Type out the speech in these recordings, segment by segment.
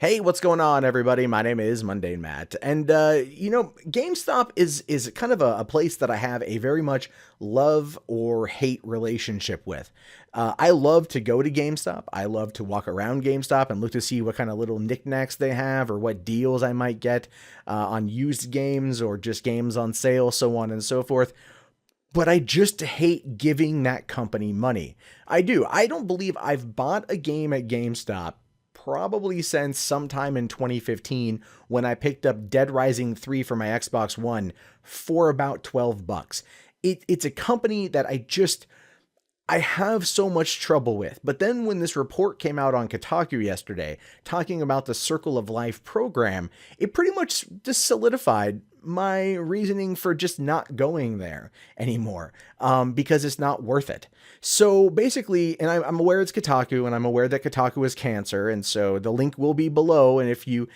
Hey, what's going on, everybody? My name is Mundane Matt, and GameStop is kind of a place that I have a very much love or hate relationship with. I love to go to GameStop. I love to walk around GameStop and look to see what kind of little knickknacks they have or what deals I might get on used games or just games on sale, so on and so forth. But I just hate giving that company money. I do. I don't believe I've bought a game at GameStop probably since sometime in 2015 when I picked up Dead Rising 3 for my Xbox One for about 12 bucks. It's a company that I have so much trouble with. But then when this report came out on Kotaku yesterday, talking about the Circle of Life program, it pretty much just solidified my reasoning for just not going there anymore, because it's not worth it. So basically, and I'm aware it's Kotaku, and I'm aware that Kotaku is cancer, and so the link will be below. And if you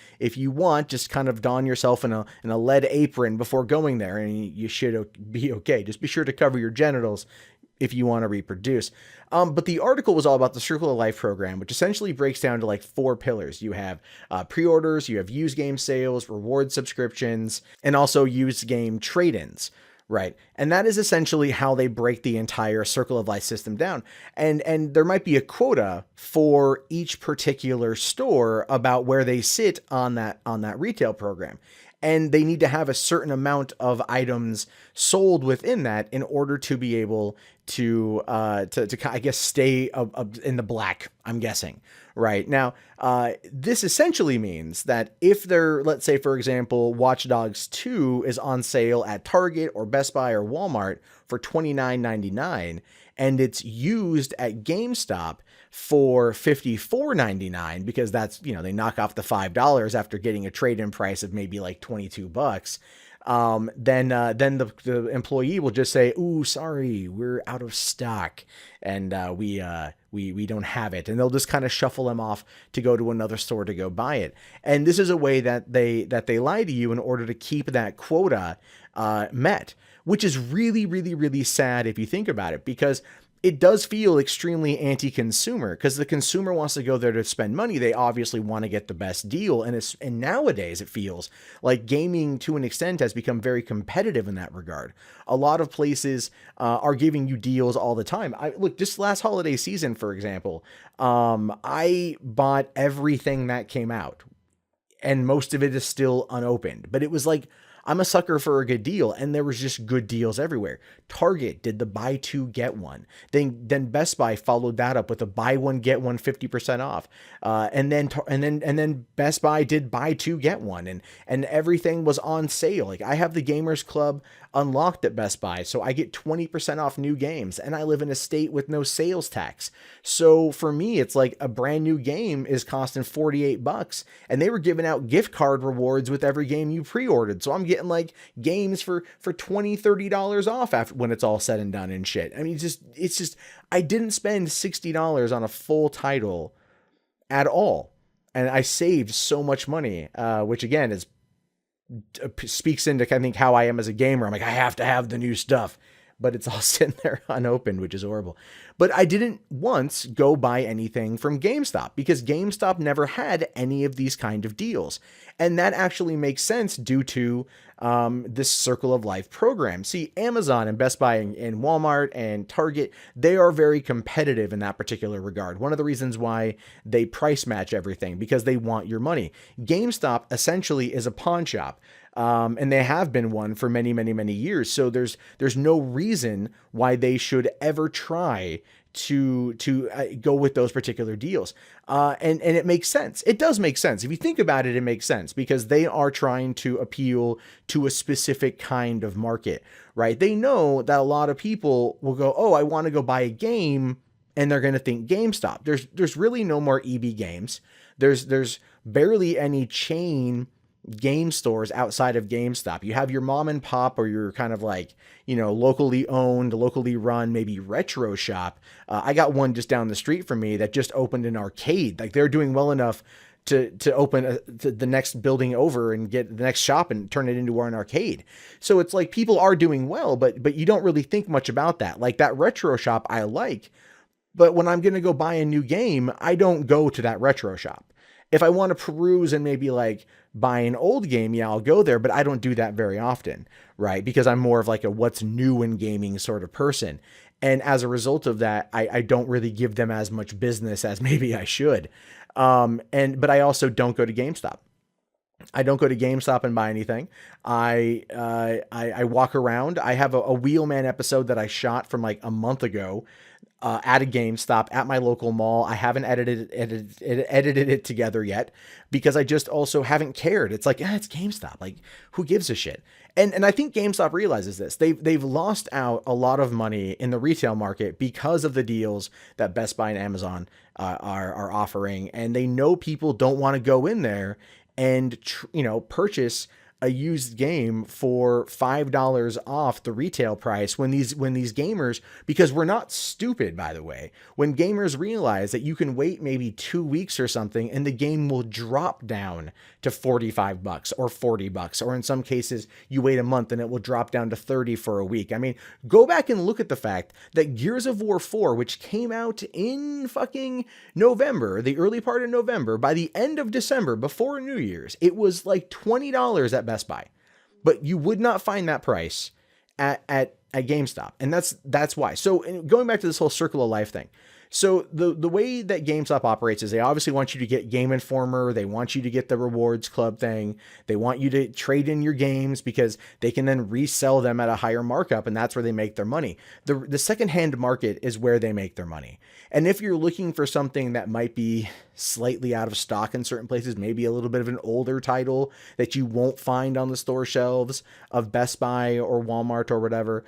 want, just kind of don yourself in a lead apron before going there, and you should be okay. Just be sure to cover your genitals if you want to reproduce. But the article was all about the Circle of Life program, which essentially breaks down to like four pillars. You have pre-orders, you have used game sales, reward subscriptions, and also used game trade-ins. Right. And that is essentially how they break the entire Circle of Life system down. And there might be a quota for each particular store about where they sit on that retail program. And they need to have a certain amount of items sold within that in order to be able to I guess stay in the black, I'm guessing. Right now, this essentially means that if they're, let's say, for example, Watch Dogs 2 is on sale at Target or Best Buy or Walmart for $29.99 and it's used at GameStop for $54.99 because that's, they knock off the $5 after getting a trade-in price of maybe like 22 bucks. Then the employee will just say, "Ooh, sorry, we're out of stock, and we don't have it," and they'll just kind of shuffle them off to go to another store to go buy it. And this is a way that they lie to you in order to keep that quota met, which is really, really, really sad if you think about it, because it does feel extremely anti-consumer because the consumer wants to go there to spend money. They obviously want to get the best deal. And nowadays it feels like gaming to an extent has become very competitive in that regard. A lot of places are giving you deals all the time. Look, just last holiday season, for example, I bought everything that came out and most of it is still unopened, but it was like, I'm a sucker for a good deal, and there was just good deals everywhere. Target did the buy two get one. Then Best Buy followed that up with a buy one get one 50% off. And then Best Buy did buy two get one, and everything was on sale. Like I have the Gamers Club unlocked at Best Buy, so I get 20% off new games, and I live in a state with no sales tax. So for me, it's like a brand new game is costing 48 bucks, and they were giving out gift card rewards with every game you pre-ordered. So I'm getting like games for $20-$30 off after when it's all said and done and shit. I mean, it's just I didn't spend $60 on a full title at all, and I saved so much money, which again is speaks into, I think, how I am as a gamer. I'm like, I have to have the new stuff, but it's all sitting there unopened, which is horrible. But I didn't once go buy anything from GameStop because GameStop never had any of these kind of deals. And that actually makes sense due to this Circle of Life program. See, Amazon and Best Buy and Walmart and Target, they are very competitive in that particular regard. One of the reasons why they price match everything, because they want your money. GameStop essentially is a pawn shop. And they have been one for many, many, many years. So there's no reason why they should ever try to go with those particular deals. And it makes sense. It does make sense. If you think about it, it makes sense because they are trying to appeal to a specific kind of market, right? They know that a lot of people will go, "Oh, I want to go buy a game," and they're going to think GameStop. There's really no more EB Games. There's barely any chain game stores outside of GameStop. You have your mom and pop or your kind of like, locally owned, locally run, maybe retro shop. I got one just down the street from me that just opened an arcade. Like they're doing well enough to open the next building over and get the next shop and turn it into an arcade. So it's like people are doing well, but you don't really think much about that. Like that retro shop I like, but when I'm going to go buy a new game, I don't go to that retro shop. If I want to peruse and maybe like buy an old game, yeah, I'll go there, but I don't do that very often, right? Because I'm more of like a what's new in gaming sort of person. And as a result of that, I don't really give them as much business as maybe I should. But I also don't go to GameStop. I don't go to GameStop and buy anything. I walk around. I have a Wheelman episode that I shot from like a month ago at a GameStop at my local mall. I haven't edited it together yet because I just also haven't cared. It's like, yeah, it's GameStop. Like, who gives a shit? And I think GameStop realizes this. They've lost out a lot of money in the retail market because of the deals that Best Buy and Amazon are offering, and they know people don't want to go in there and purchase a used game for $5 off the retail price when these gamers, because we're not stupid, by the way, when gamers realize that you can wait maybe 2 weeks or something and the game will drop down to $45 or $40, or in some cases you wait a month and it will drop down to 30 for a week. I mean, go back and look at the fact that Gears of War 4, which came out in fucking November, the early part of November, by the end of December, before New Year's, it was like $20 at Best Buy, but you would not find that price at GameStop. And that's why. So going back to this whole circle of life thing. So the way that GameStop operates is they obviously want you to get Game Informer. They want you to get the rewards club thing. They want you to trade in your games because they can then resell them at a higher markup. And that's where they make their money. The secondhand market is where they make their money. And if you're looking for something that might be slightly out of stock in certain places, maybe a little bit of an older title that you won't find on the store shelves of Best Buy or Walmart or whatever,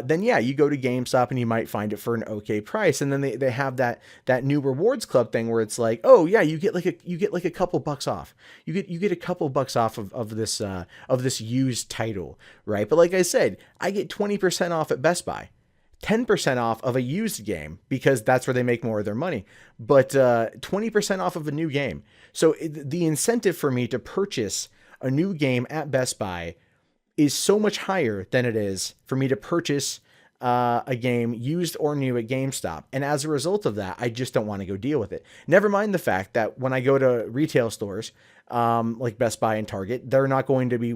then yeah, you go to GameStop and you might find it for an okay price. And then they have that new rewards club thing where it's like, oh yeah, you get like a couple bucks off. You get a couple bucks off of this used title, right? But like I said, I get 20% off at Best Buy. 10% off of a used game because that's where they make more of their money, but 20% off of a new game. So the incentive for me to purchase a new game at Best Buy is so much higher than it is for me to purchase a game used or new at GameStop. And as a result of that, I just don't want to go deal with it. Never mind the fact that when I go to retail stores, like Best Buy and Target, they're not going to be,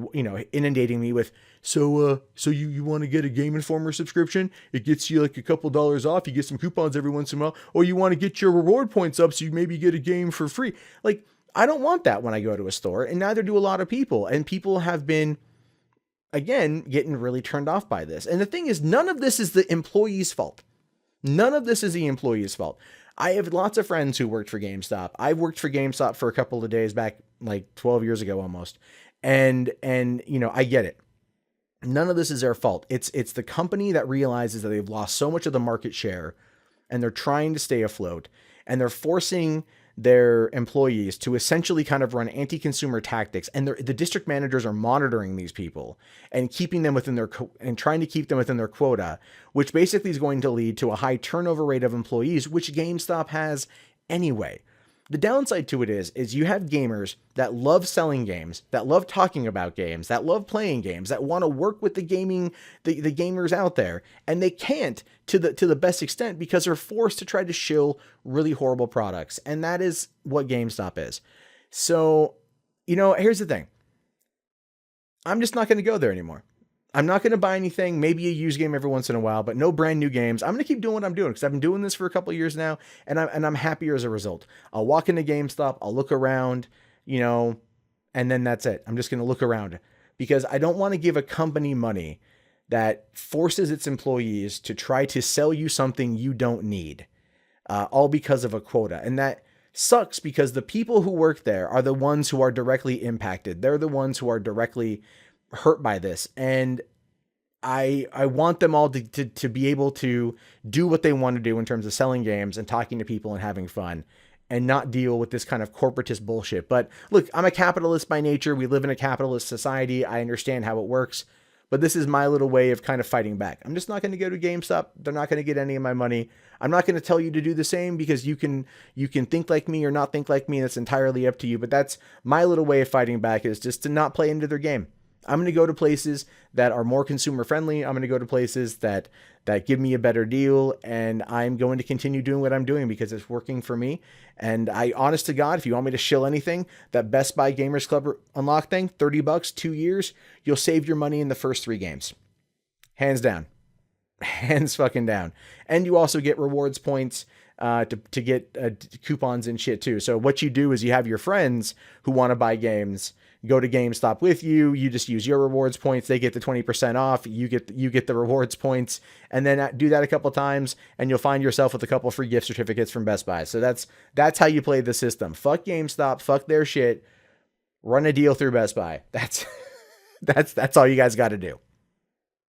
inundating me with, so you want to get a Game Informer subscription? It gets you like a couple dollars off. You get some coupons every once in a while. Or you want to get your reward points up so you maybe get a game for free. Like, I don't want that when I go to a store, and neither do a lot of people. And people have been, again, getting really turned off by this. And the thing is, none of this is the employee's fault. None of this is the employee's fault. I have lots of friends who worked for GameStop. I worked for GameStop for a couple of days back, like 12 years ago almost. And I get it. None of this is their fault. It's the company that realizes that they've lost so much of the market share and they're trying to stay afloat, and they're forcing their employees to essentially kind of run anti-consumer tactics. And the district managers are monitoring these people and keeping them within and trying to keep them within their quota, which basically is going to lead to a high turnover rate of employees, which GameStop has anyway. The downside to it is you have gamers that love selling games, that love talking about games, that love playing games, that want to work with the gamers out there, and they can't to the best extent because they're forced to try to shill really horrible products. And that is what GameStop is. So, here's the thing. I'm just not going to go there anymore. I'm not going to buy anything, maybe a used game every once in a while, but no brand new games. I'm going to keep doing what I'm doing because I've been doing this for a couple of years now, and I'm happier as a result. I'll walk into GameStop, I'll look around, and then that's it. I'm just going to look around because I don't want to give a company money that forces its employees to try to sell you something you don't need, all because of a quota. And that sucks because the people who work there are the ones who are directly impacted. They're the ones who are directly hurt by this, and I want them all to be able to do what they want to do in terms of selling games and talking to people and having fun, and not deal with this kind of corporatist bullshit. But look, I'm a capitalist by nature. We live in a capitalist society. I understand how it works, but this is my little way of kind of fighting back. I'm just not going to go to GameStop. They're not going to get any of my money. I'm not going to tell you to do the same because you can think like me or not think like me. That's entirely up to you. But that's my little way of fighting back, is just to not play into their game. I'm going to go to places that are more consumer friendly. I'm going to go to places that give me a better deal, and I'm going to continue doing what I'm doing because it's working for me. And I, honest to God, if you want me to shill anything, that Best Buy Gamers Club unlock thing, $30, 2 years, you'll save your money in the first 3 games. Hands down. Hands fucking down. And you also get rewards points to get coupons and shit too. So what you do is you have your friends who want to buy games go to GameStop with you. You just use your rewards points. They get the 20% off. You get the rewards points, and then do that a couple times, and you'll find yourself with a couple free gift certificates from Best Buy. So that's how you play the system. Fuck GameStop. Fuck their shit. Run a deal through Best Buy. That's all you guys got to do.